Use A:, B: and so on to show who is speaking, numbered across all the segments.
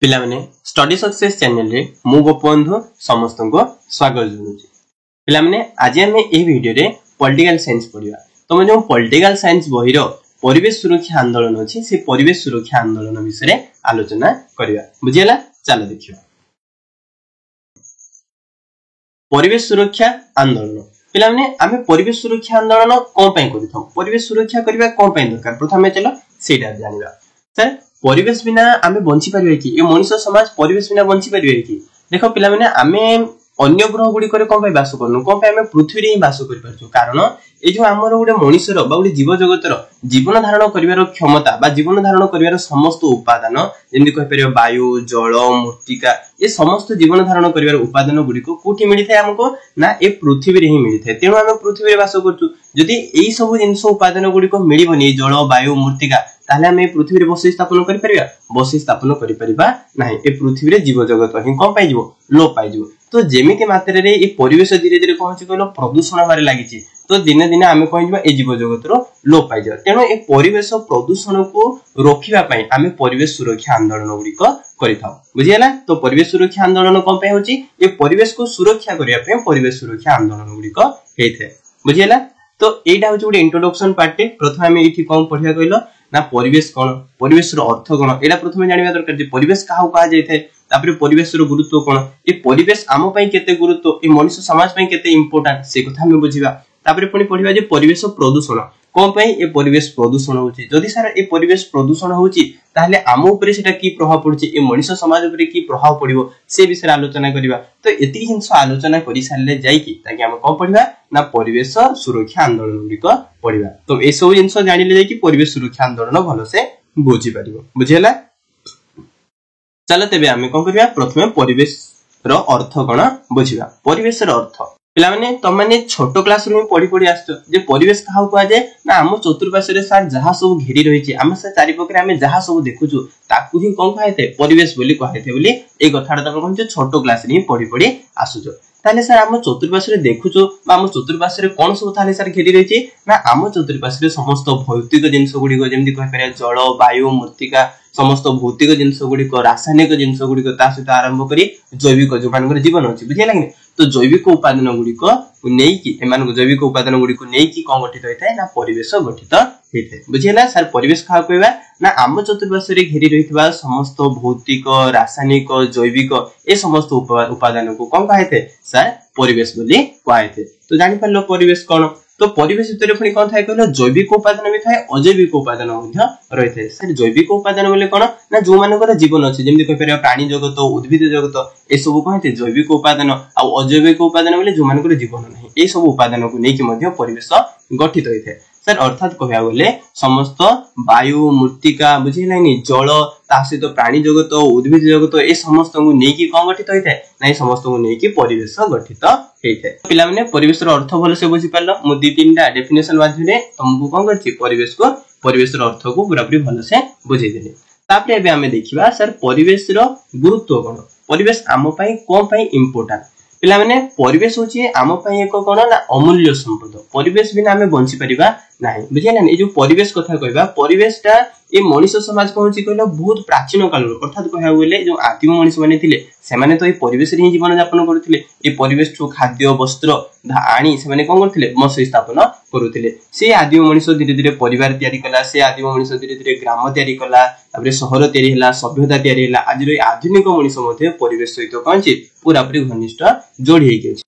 A: पिला माने study success channel रे मु गोपबंधु समस्त को स्वागत जनाउछि। पिला माने आज हम ए वीडियो रे पॉलिटिकल साइंस पढिबा। तो जो पॉलिटिकल साइंस बही रो परिवेश सुरक्षा आंदोलन अछि से परिवेश सुरक्षा आंदोलन विषय आलोचना करिया। बुझियला चलो देखियो। परिवेश सुरक्षा आंदोलन पिला माने आमे परिवेश सुरक्षा आंदोलन कोन पय करिथौ, परिवेश सुरक्षा करबा कोन पय दरकार प्रथमे चलो सेटा जानिबा। सर परिवेश बिना आमे बंची परिबे कि ए मनुष्य समाज परिवेश बिना बंची परिबे कि देखो पिला माने आमे अन्य ग्रह गुडी करे कोन पय वास करनु, कोन पय आमे पृथ्वी रे ही वास करि परछु कारण ए जो हमर गुडे मनुष्यर बा गुडी जीव जगतर जीवन धारण करिवार क्षमता बा जीवन धारण करिवार समस्त उपादान जेंदि कहि परियो वायु जल मृत्तिका ए समस्त जीवन धारण करिवार उपादान गुडी को कोठी मिलि थाय हमको ना ए पृथ्वी रे ही मिलि थाय। तेनु आमे पृथ्वी रे वास करछु जदि एई सब जिंस उपादान गुडी को मिलिबनी जल वायु मृत्तिका ताले हम ए पृथ्वी रे बसि स्थापन करि परिबा, बसि स्थापन करि परिबा नाही। ए पृथ्वी रे जीव जगत ही कोन पाइ जिवो लोप पाइ जिवो। तो जेमिति मात्रा रे ए परिवेश धीरे धीरे पहुंची गलो प्रदूषण बारे लागिछि तो दिने दिने आमे कोन जिवो ए जीव जगत रो लोप पाइ जाय। तेनो ए परिवेश प्रदूषण को रोकिबा पई आमे परिवेश सुरक्षा आंदोलन गुडी को करिथाउ। बुझियला। तो परिवेश सुरक्षा आंदोलन कोन पई होछि ए परिवेश को सुरक्षा करिया पई परिवेश सुरक्षा आंदोलन गुडी को हेथे। बुझियला। तो एटा होछि गुडी इंट्रोडक्शन पार्ट। प्रथमे आमे एठी कोन पढिया कइलो ना परिवेश कोन, परिवेश रो अर्थ कोन एटा प्रथमे जानिबा दरकार जे परिवेश काहू कहा जाय थाय, तापरे परिवेश रो गुरुत्व कोन, ए परिवेश आम पई केते गुरुत्व, ए मनुष्य समाज पई केते इंपोर्टेंट से कथा हम बुझिबा। तापरे पुनी पढिबा जे परिवेश प्रदूषण कोन पई ए परिवेश प्रदूषण होछि, जदि सारा ए परिवेश प्रदूषण होछि ताहले आम ऊपर सेटा की प्रभाव पड़छि, ए मनुष्य समाज ऊपर की प्रभाव पड़िबो से विषय आलोचना करिबा। तो एति हिंस आलोचना करि सारले जाई कि ताकि हम कोन पढिबा ना परिवेश सुरक्षा आंदोलन गुडी को पढिबा। तो ए सब जिंस जानिले जाई कि परिवेश सुरक्षा आंदोलन भलो से बुझि परिबो। बुझियला। चलो तेबे आमे कोन करिबा प्रथमे परिवेश रो अर्थ कोन बुझिबा। परिवेश रो अर्थ पिला माने त माने छोटो क्लास रो पढि पढि आछो जे परिवेश काहू कहा जाय ना हम चतुर्पार्श्व रे सार जहा सब घेरी रहिछि हम से चारि पकरे हम जहा सब देखुछु ताकू ही कोन कहैते परिवेश बोली कहैते बोली ए कथाटा त कोन छोटो क्लास रे पढि पढि आछुछो। ताले सर हम चतुर्पार्श्व रे देखुछु बा हम चतुर्पार्श्व रे कोन सब थाले सर घेरी रहिछि ना हम चतुर्पार्श्व रे समस्त भौतिक जिंस गुडी को जेमि कहि परिया जल वायु मृत्तिका समस्त भौतिक जिंस गुडी को रासायनिक जिंस गुडी को ता सहित आरंभ करी जैविक जो मानकर जीवन अछि। बुझियला कि तो जैविक उपादान गुडी को नै कि एमान जैविक उपादान गुडी को नै कि कोन गठित होइथाय ना परिवेश गठित होइथाय। बुझियला। सर परिवेश का कहबा ना आम चतुर्पार्श्व रे घेरी रहितबा समस्त भौतिक रासायनिक जैविक ए समस्त उपादान को कोन कहैते सर परिवेश बोली कहैते। तो जानि परलो परिवेश कोन। तो परिवेश भितर पुनी कोन थाय कहलो जैविक उपादान भी थाय अजैविक उपादान ମଧ୍ୟ रहिथाय। सर जैविक उपादान बोले कोन ना जो मानकर जीवन अछि जेमि कहि परिया प्राणी जगत उद्भिद जगत ए सब कहते जैविक उपादान आ अजैविक उपादान बोले जो मानकर जीवन नाही ए सब उपादान को नै कि ମଧ୍ୟ परिवेश गठित होइथाय। सर अर्थात कहया बोले समस्त वायु मृत्तिका बुझिलानी जल ता सहित प्राणी जगत उद्भिद जगत ए समस्त को नै कि कोन गठित होइथाय नै समस्त को नै कि परिवेश गठित हेइथाय। पिला माने परिवेश रो अर्थ भलो से बुझि पारलो मु दी तीनटा डेफिनेशन माध्यमे तुमको कोन करछि परिवेश रो अर्थ को पूरा पूरी भलो से बुझि देले। तापरे एबे हमें देखिबा सर परिवेश रो गुरुत्व कोन, परिवेश आम पई कोन पई इंपोर्टेंट। पिला माने परिवेश होछि आम पई एको कोन ना अमूल्य संपद, परिवेश बिना हमें बंची परिबा नाही। बुझियला। ए जो परिवेश कथा कहबा परिवेशटा ए मनुष्य समाज पहुंची कहलो बहुत प्राचीन काल अर्थात कहया बोले जो आदिम मनुष्य माने थिले से माने तो ए परिवेश रे ही जीवन यापन करूथिले। ए परिवेश तो खाद्य वस्त्र आनी से माने कोन करथिले मस स्थापन करूथिले। से आदिम मनुष्य धीरे धीरे परिवार तयारी कला, से आदिम मनुष्य धीरे धीरे ग्राम तयारी कला, तापर शहर तयारी हला, सभ्यता तयारी हला। आज रे आधुनिक मनुष्य मध्ये परिवेश सहित कोनछि पूरा पूरी घनिष्ठ जोड़ी हे गेछि।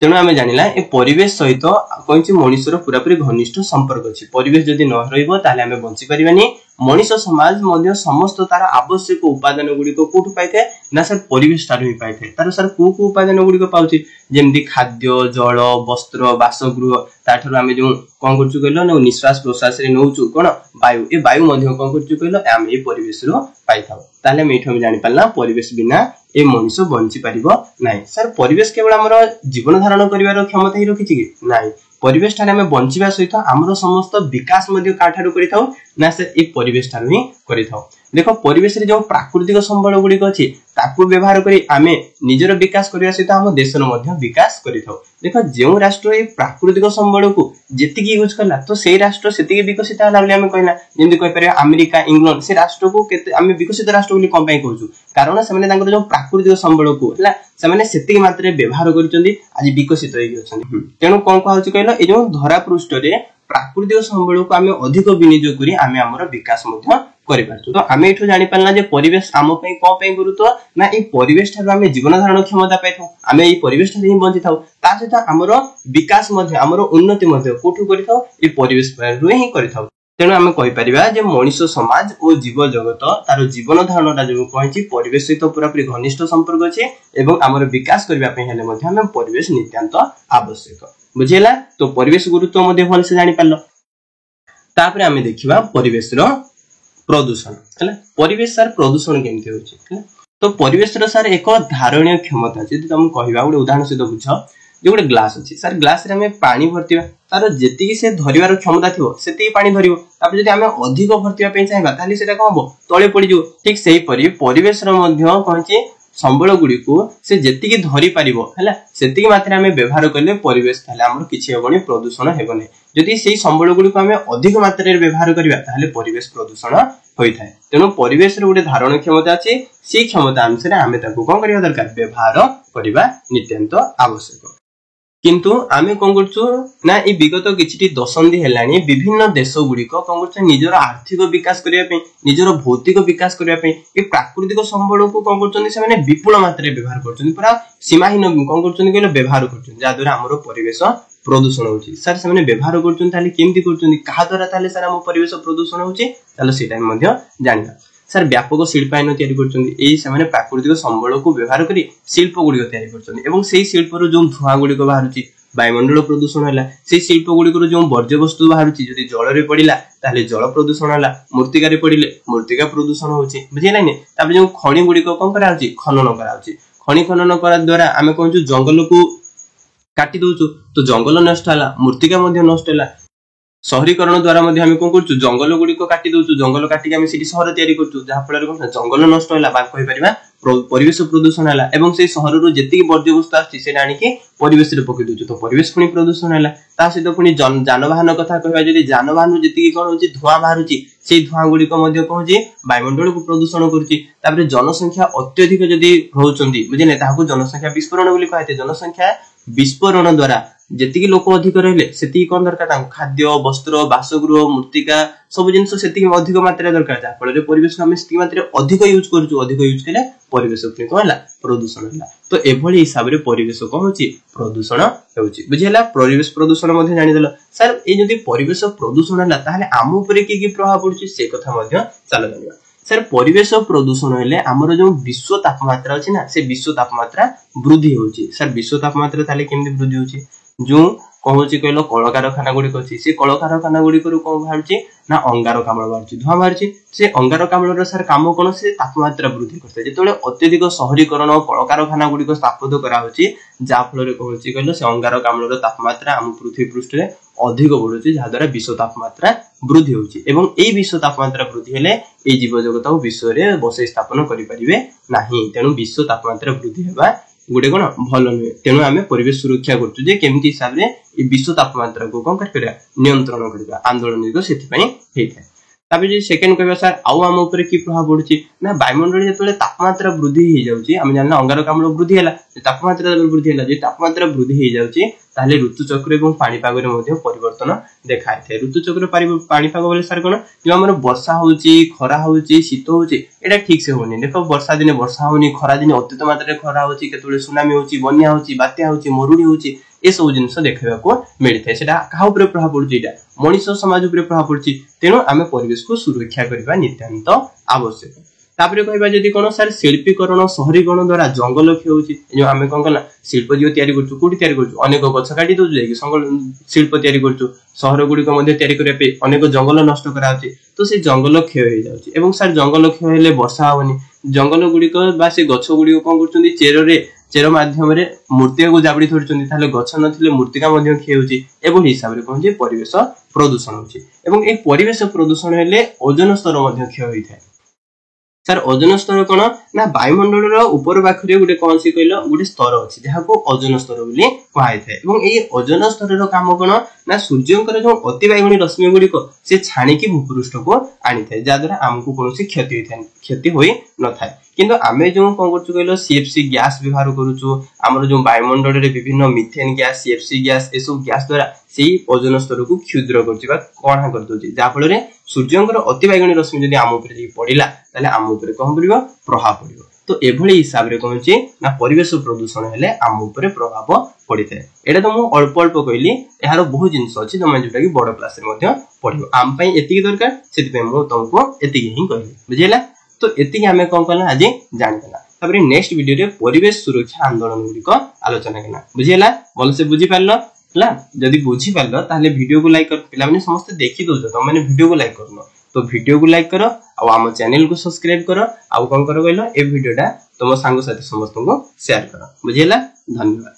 A: तेणु आमे जानिला ए परिवेश सहित कोनछि मनुष्यर पूरा पूरी घनिष्ठ संपर्क अछि। परिवेश जदि न रहइबो ताले आमे बंची परिबानी। मनुष्य समाज मध्ये समस्त तार आवश्यक उपादान गुडी को कोठु पाइथे ना सर परिवेश तारु ही पाइथे। तार सर को उपादान गुडी को पाउछि जेमि खाद्य जल वस्त्र बासगृह ताठर आमे जो कोन करछु कहलो न निश्वास प्रश्वास रे नउछु कोन वायु ए वायु मध्ये कोन करछु कहलो आमे ए परिवेश रो पाइथाउ। ताले मेठो हम जानि पालना परिवेश बिना ए मनुष्य बंची परिबो नाही। सर परिवेश केवल हमर जीवन धारण करिवार क्षमता ही रखिछि कि नाही, परिवेश ठाने में बंचिबा सहित हमर समस्त विकास मध्ये काठारु करिथाउ ना से ए परिवेश ठानु ही करिथाउ। देखो परिवेश रे जो प्राकृतिक संबल गुडी अछि ताकू व्यवहार करी आमे निजर विकास करिया सहित हम देशर मध्ये विकास करिथौ। देखो जेउ राष्ट्र ए प्राकृतिक संबल को जेतिकी यूज करला तो सेही राष्ट्र सेतिकी विकसित होला बोली आमे कहला। जेंति कहि परिया अमेरिका इंग्लैंड से राष्ट्र को केते आमे विकसित राष्ट्र बोली कोन पई कहूछु कारण से तांकर जो प्राकृतिक संबल को हला से सेतिकी मात्रे व्यवहार करिसंदी आज विकसित होई गछंदी। तेनु कोन कहउछु कहला ए जो धरा पृष्ठ रे प्राकृतिक संबल को आमे अधिक विनियोग करी आमे हमर विकास मध्ये करि पारछु। तो आमे एठो जानि पालना जे परिवेश आम पई कोन पई गुरुत्व ना ए परिवेश थारो आमे जीवन धारण क्षमता पाइथौ आमे ए परिवेश थारे ही बंचिथौ ता सहित हमर विकास मध्ये हमर उन्नति मध्ये कोठु करिथौ ए परिवेश रु ही करिथौ। तेनु आमे कहि परिबा जे मनुष्य समाज और जीव जगत तार जीवन धारणा जो कहछि परिवेश सहित पूरा पूरी घनिष्ठ संपर्क अछि एवं हमर विकास करबा पई हेले मध्ये हम परिवेश नित्यांत आवश्यक। बुझिला तो परिवेश गुरुत्व मध्ये भल से जानि पालो। तापरे आमे देखिबा परिवेश रो प्रदूषण हला परिवेश सार प्रदूषण केमति होछि हला तो परिवेश रो सार एक धारणीय क्षमता जदि तुम कहबा गुडे उदाहरण सहित बुझ जे गुडे ग्लास अछि सार ग्लास रे हमें पानी भर्तिबा तार जेतिकी से धरिवार क्षमता थिबो सेति पानी धरिबो तापर जदि हमें अधिक भर्तिबा पई चाहबा ताली सेटा कोन हो तळे पड़ी जो ठीक सेही परि परिवेश रो मध्ये कहछि संबल गुडी को से जेतिकी धरि पारिबो हला सेतिकी मात्रा हमें व्यवहार करले परिवेश थाले हमर किछि हेबनी प्रदूषण हेबनी। जदि सेही संबल गुडी को हमें अधिक मात्रा रे व्यवहार करबा ताले परिवेश प्रदूषण होई थाए। तेनु परिवेश रो गुडी धारण क्षमता अछि से क्षमता अनुसार हमें ताको कोन करिया दरकार व्यवहार करबा नित्यंत आवश्यक। किंतु आमे कोन करछु ना ए विगत किछिटी दशंधि हेलानी विभिन्न देश गुडीक कोन करछ निजर आर्थिक विकास करिया पे निजर भौतिक विकास करिया पे ए प्राकृतिक संबल को कोन करछन से माने विपुल मात्रा व्यवहार करछन पूरा सीमाहीन कोन करछन केले व्यवहार करछन जा द्वारा हमरो परिवेश प्रदूषण होछि। सर से माने व्यवहार करछन ताले केमति करछन कहा द्वारा ताले सर हम परिवेश प्रदूषण होछि ताले सेटा मध्ये जानिबा। सर व्यापक शिल्पायन तयारी करछन एई से माने प्राकृतिक संबल को व्यवहार करी शिल्प गुडी तयारी करछन एवं सेही शिल्प रो जो धुआं गुडी को बाहरुछि वायुमंडल प्रदूषण होला से शिल्प गुडी को जो वर्ज्य वस्तु बाहरुछि जदि जल रे पडिला ताले जल प्रदूषण होला मूर्तिका रे पडिले मूर्तिका प्रदूषण होछि बुझिला नै। तापर जो खणी गुडी को कोन करा होछि खनन करा होछि खणी खनन करा द्वारा आमे कहू जंगल को काटी दोछु तो जंगल नष्ट होला मूर्तिका मध्ये नष्ट होला। शहरीकरण द्वारा मध्ये हम कोन करछु जंगल गुडी को काटी दोछु जंगल काटी के हम सिटी शहर तयारी करछु जहा फल रे कोन जंगल नष्ट होला बा कहि परिबा परिवेश प्रदूषण होला एवं से शहर रो जेतिकी वर्ज्य वस्तु आछि से आनी के परिवेश रे पकि दोछु तो परिवेश पुनी प्रदूषण होला। ता सहित पुनी जानवाहन कथा कहबा जदि जानवाहन जेतिकी कोन होछि धुआं बाहरुछि से धुआं गुडी को मध्ये कहूछि वायुमंडल को प्रदूषण करूछि। तापर जनसंख्या अत्यधिक जदि होउचंदी बुझिले ताहाको जनसंख्या विस्फोरण बोली कहते जनसंख्या विस्फोरण द्वारा जेतिकी लोक अधिक रहले सेति कोन दरकार तांको खाद्य वस्त्र बासगृह मूर्तिका सब जिंस सेति अधिक मात्रा दरकार जा फल रे परिवेश हम सेति मात्रा अधिक यूज करछु अधिक यूज केले परिवेश पुनी कोन होला प्रदूषण होला। तो एभली हिसाब रे परिवेश कोन होछि प्रदूषण होछि बुझिला। परिवेश प्रदूषण मध्ये जानि देलो सर ए जदि परिवेश प्रदूषण होला ताहाले आम ऊपर की प्रभाव पड़छि से कथा मध्ये चला जानिबा। सर परिवेश प्रदूषण हेले हमर जो विश्व तापमात्रा अछि ना से विश्व तापमात्रा वृद्धि होछि। सर विश्व तापमात्रा ताले केमि वृद्धि होछि जो कहूछि कहलो कलकारखाना गुडी अछि से कलकारखाना गुडी करू कोन बाहरछि ना अंगारकाम्ल बाहरछि धुआं बाहरछि से अंगारकाम्ल रो सर काम कोन से तापमात्रा वृद्धि करते जेतोले अत्यधिक शहरीकरण कलकारखाना गुडी को स्थापित करा होछि जा फल रे कहूछि कहलो से अंगारकाम्ल रो तापमात्रा हम पृथ्वी पृष्ठ रे अधिक बढ़ुछि जा द्वारा विश्व तापमात्रा वृद्धि होछि एवं एई विश्व तापमात्रा वृद्धि हेले ए जीव जगत विश्व रे बसई स्थापन करि परिबे नाही। तेनु विश्व तापमात्रा वृद्धि हेबा गुडे कोन भलो नै। तेनु आमे परिवेश सुरक्षा करछु जे केमति हिसाब रे ए विश्व तापमात्रा को कोन करबा नियंत्रण करबा आंदोलन को सेति पई हेइथाय। ताबे जे सेकंड कहबा सर आउ हम ऊपर की प्रभाव पड़छि ना वायुमंडल जेतले तापमात्रा वृद्धि हे जाउछि हम जानना अंगारकाम्ल वृद्धि हैला तापमात्रा वृद्धि हैला जे तापमात्रा वृद्धि हे जाउछि ताले ऋतु चक्र एवं पानीपाग रे मध्ये परिवर्तन देखाय थे। ऋतु चक्र पानीपाग बोले सर कोन जो हमर वर्षा होउछि खरा होउछि शीत होउछि एटा ठीक से होनी देखो वर्षा दिने वर्षा होनी खरा दिने अत्यधिक मात्रा रे खरा होउछि केतले सुनामी होउछि बन्या होउछि बात्या होउछि मरुडी होउछि ए सब जिंस देखबा को मिलि थाए सेटा काहा ऊपर प्रभाव पड़छि एटा मनुष्य समाज ऊपर प्रभाव पड़छि। तेनु आमे परिवेश को सुरक्षा करबा नितांत आवश्यक। तापरे कहबा जदि कोन सर शिल्पीकरण शहरीकरण द्वारा जंगल क्षय होछि जो आमे कोन कला शिल्प जो तयारी करछु कोठी तयारी करछु अनेक गछ काटी दोजु जाई शिल्प तयारी करछु शहर गुडी को मध्ये तयारी करिया पे अनेक जंगल नष्ट करा होछि तो से जंगल क्षय हो जाउछि एवं सर जंगल क्षय हेले वर्षा होनी जंगल गुडी को बा से गछ गुडी को कोन करछुंदी चेर माध्यम रे मूर्तिका को जाबडी थोरछुंदी ताले गछ नथिले मूर्तिका मध्ये क्षय होछि एवं हिसाब रे कोन जे परिवेश प्रदूषण होछि एवं ए परिवेश प्रदूषण हेले ओजोन स्तर मध्ये क्षय होइथाय। सर ओजोन स्तर कोन ना वायुमंडल रो ऊपर पाखरे गुटे कोन सी कहलो गुटे स्तर अछि जहा को ओजोन स्तर बोली कहै थाए एवं एई ओजोन स्तर रो काम कोन ना सूर्यंकर जो अति बायगणी रश्मि गुडी को से छाणी की भूपृष्ठ को आनी थाए जा द्वारा हमकु कोनोसी क्षति होई न थाए किंतु आमे जो कोन करछु कहलो सीएफसी गैस व्यवहार करूछु हमर जो वायुमंडल रे विभिन्न मीथेन गैस सीएफसी गैस ए सब गैस द्वारा सेही ओजोन स्तर को क्षुद्र करछि बा कोणा कर दोछि जा फल रे सूर्यंकर अति बायगणी रश्मि जदी आम ऊपर जे पडिला ताले आम ऊपर कोन पडिबो प्रभाव पडिबो तो एभली हिसाब रे कोन छि ना परिवेश प्रदूषण हेले आम ऊपर प्रभाव पडिथे एटा तो मु अल्प अल्प कहली एहारो बहुत जिंस अछि तमे जोटा कि बड़ क्लास रे मध्ये पढिबो आम पई एतिकी दरकार सेति पे मु तुमको एतिकी ही कहली बुझिला तो एतिकी हमें कोन करला आज जानि देला तापर नेक्स्ट वीडियो रे परिवेश सुरक्षा आंदोलन गुडी को आलोचना करना बुझिला बोल से बुझी पारलो हला जदी बुझी पारलो ताले वीडियो को लाइक कर पिला माने समस्त देखि दोजो त माने वीडियो को लाइक करनो तो वीडियो को लाइक करो आ हम चैनल को सब्सक्राइब करो आ कोन करो कहलो ए वीडियोटा तुम सांग साथी समस्त को शेयर करो बुझिला धन्यवाद।